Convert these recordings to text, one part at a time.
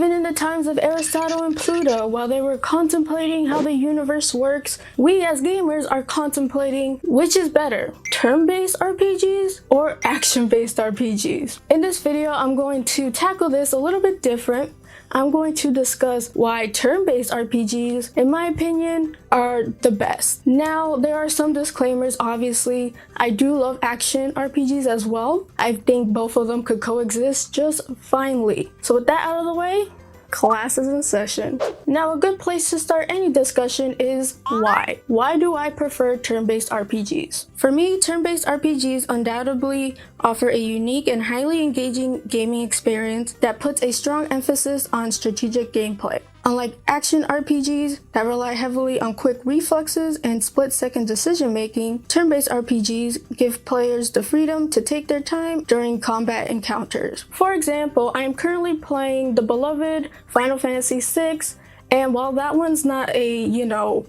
Even in the times of Aristotle and Pluto, while they were contemplating how the universe works, we as gamers are contemplating which is better, turn-based RPGs or action-based RPGs. In this video, I'm going to tackle this a little bit different. I'm going to discuss why turn-based RPGs, in my opinion, are the best. Now, there are some disclaimers, obviously. I do love action RPGs as well. I think both of them could coexist just finely. So with that out of the way, class is in session. Now, a good place to start any discussion is why. Why do I prefer turn-based RPGs? For me, turn-based RPGs undoubtedly offer a unique and highly engaging gaming experience that puts a strong emphasis on strategic gameplay. Unlike action RPGs that rely heavily on quick reflexes and split-second decision-making, turn-based RPGs give players the freedom to take their time during combat encounters. For example, I am currently playing the beloved Final Fantasy VI, and while that one's not a,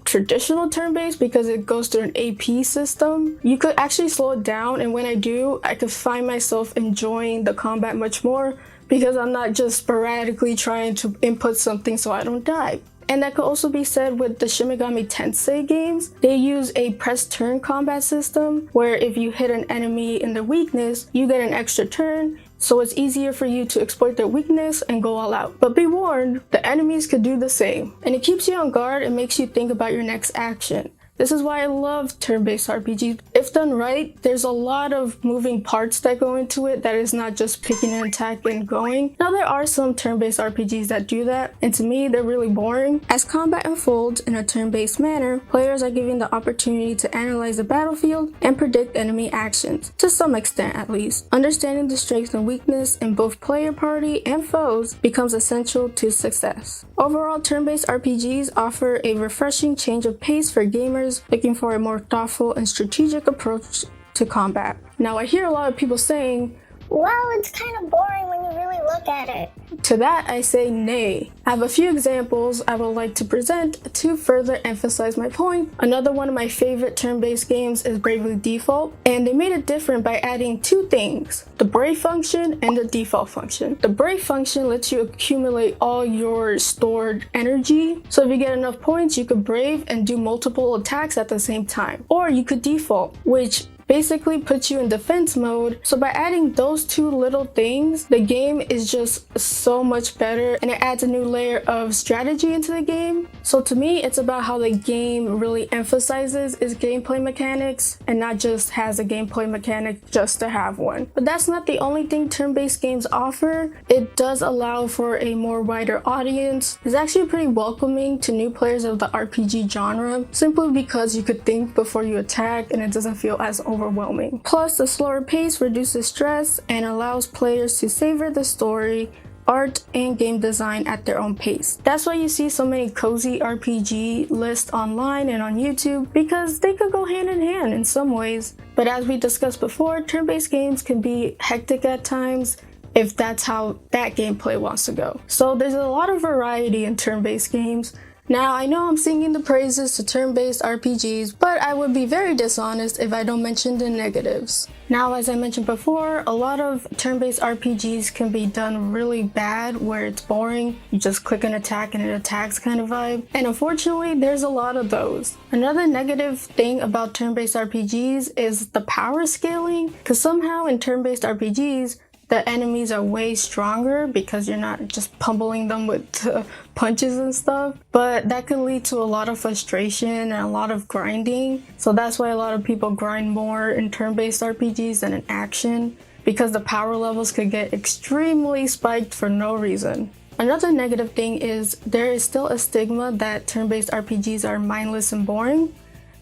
traditional turn-based because it goes through an AP system, you could actually slow it down, and when I do, I could find myself enjoying the combat much more because I'm not just sporadically trying to input something so I don't die. And that could also be said with the Shin Megami Tensei games. They use a press turn combat system where if you hit an enemy in their weakness, you get an extra turn, so it's easier for you to exploit their weakness and go all out. But be warned, the enemies could do the same. And it keeps you on guard and makes you think about your next action. This is why I love turn-based RPGs. If done right, there's a lot of moving parts that go into it that is not just picking an attack and going. Now, there are some turn-based RPGs that do that, and to me, they're really boring. As combat unfolds in a turn-based manner, players are given the opportunity to analyze the battlefield and predict enemy actions, to some extent at least. Understanding the strengths and weakness in both player party and foes becomes essential to success. Overall, turn-based RPGs offer a refreshing change of pace for gamers looking for a more thoughtful and strategic approach to combat. Now, I hear a lot of people saying, well, it's kind of boring when you really look at it. To that, I say nay. I have a few examples I would like to present to further emphasize my point. Another one of my favorite turn-based games is Bravely Default, and they made it different by adding two things: the Brave function and the Default function. The Brave function lets you accumulate all your stored energy, so if you get enough points, you could Brave and do multiple attacks at the same time. Or you could Default, which basically puts you in defense mode. So by adding those two little things, the game is just so much better and it adds a new layer of strategy into the game. So to me, it's about how the game really emphasizes its gameplay mechanics and not just has a gameplay mechanic just to have one. But that's not the only thing turn-based games offer. It does allow for a more wider audience. It's actually pretty welcoming to new players of the RPG genre, simply because you could think before you attack and it doesn't feel as overwhelming. Plus, the slower pace reduces stress and allows players to savor the story, art, and game design at their own pace. That's why you see so many cozy RPG lists online and on YouTube, because they could go hand in hand in some ways. But as we discussed before, turn-based games can be hectic at times if that's how that gameplay wants to go. So there's a lot of variety in turn-based games. Now, I know I'm singing the praises to turn-based RPGs, but I would be very dishonest if I don't mention the negatives. Now, as I mentioned before, a lot of turn-based RPGs can be done really bad, where it's boring, you just click an attack and it attacks kind of vibe, and unfortunately, there's a lot of those. Another negative thing about turn-based RPGs is the power scaling, because somehow in turn-based RPGs, the enemies are way stronger because you're not just pummeling them with punches and stuff, but that can lead to a lot of frustration and a lot of grinding. So that's why a lot of people grind more in turn-based RPGs than in action, because the power levels could get extremely spiked for no reason. Another negative thing is there is still a stigma that turn-based RPGs are mindless and boring,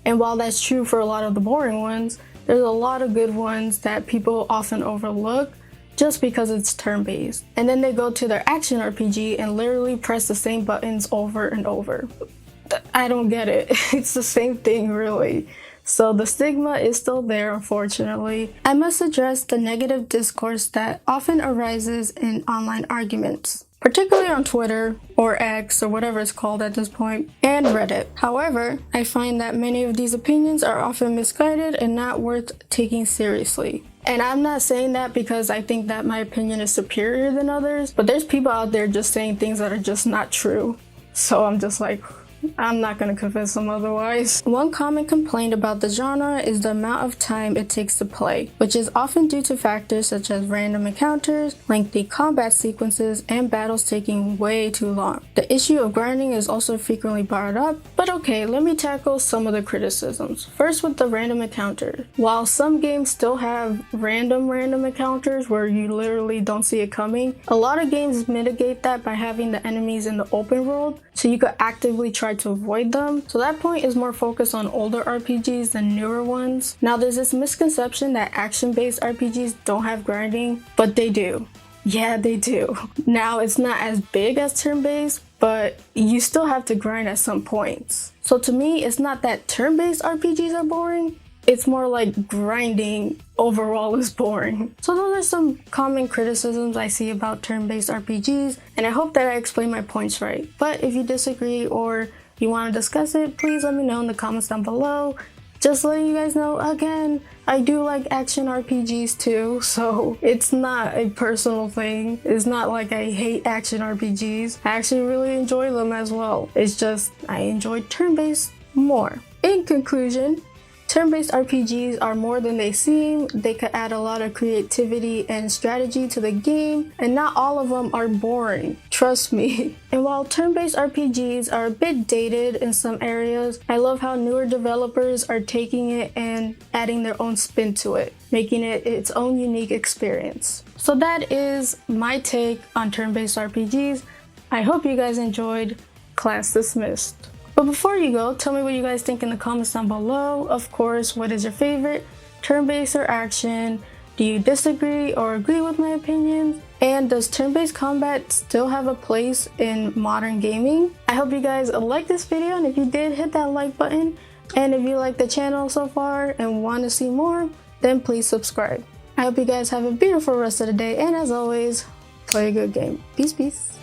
and while that's true for a lot of the boring ones, there's a lot of good ones that people often overlook just because it's turn-based. And then they go to their action RPG and literally press the same buttons over and over. I don't get it. It's the same thing, really. So the stigma is still there, unfortunately. I must address the negative discourse that often arises in online arguments, particularly on Twitter or X or whatever it's called at this point, and Reddit. However, I find that many of these opinions are often misguided and not worth taking seriously. And I'm not saying that because I think that my opinion is superior than others, but there's people out there just saying things that are just not true. So I'm just like, I'm not gonna convince them otherwise. One common complaint about the genre is the amount of time it takes to play, which is often due to factors such as random encounters, lengthy combat sequences, and battles taking way too long. The issue of grinding is also frequently brought up, but okay, let me tackle some of the criticisms. First, with the random encounters. While some games still have random encounters where you literally don't see it coming, a lot of games mitigate that by having the enemies in the open world, so you could actively try to avoid them. So that point is more focused on older RPGs than newer ones. Now there's this misconception that action-based RPGs don't have grinding, but they do. Yeah, they do. Now it's not as big as turn-based, but you still have to grind at some points. So to me, it's not that turn-based RPGs are boring, it's more like grinding overall is boring. So those are some common criticisms I see about turn-based RPGs, and I hope that I explained my points right. But if you disagree or you want to discuss it, please let me know in the comments down below. Just letting you guys know, again, I do like action RPGs too, so it's not a personal thing. It's not like I hate action RPGs. I actually really enjoy them as well. It's just I enjoy turn-based more. In conclusion, turn-based RPGs are more than they seem. They could add a lot of creativity and strategy to the game, and not all of them are boring. Trust me. And while turn-based RPGs are a bit dated in some areas, I love how newer developers are taking it and adding their own spin to it, making it its own unique experience. So that is my take on turn-based RPGs. I hope you guys enjoyed. Class dismissed. But before you go, tell me what you guys think in the comments down below. Of course, what is your favorite, turn-based or action? Do you disagree or agree with my opinions? And does turn-based combat still have a place in modern gaming? I hope you guys liked this video, and if you did, hit that like button. And if you like the channel so far and want to see more, then please subscribe. I hope you guys have a beautiful rest of the day, and as always, play a good game. Peace, peace.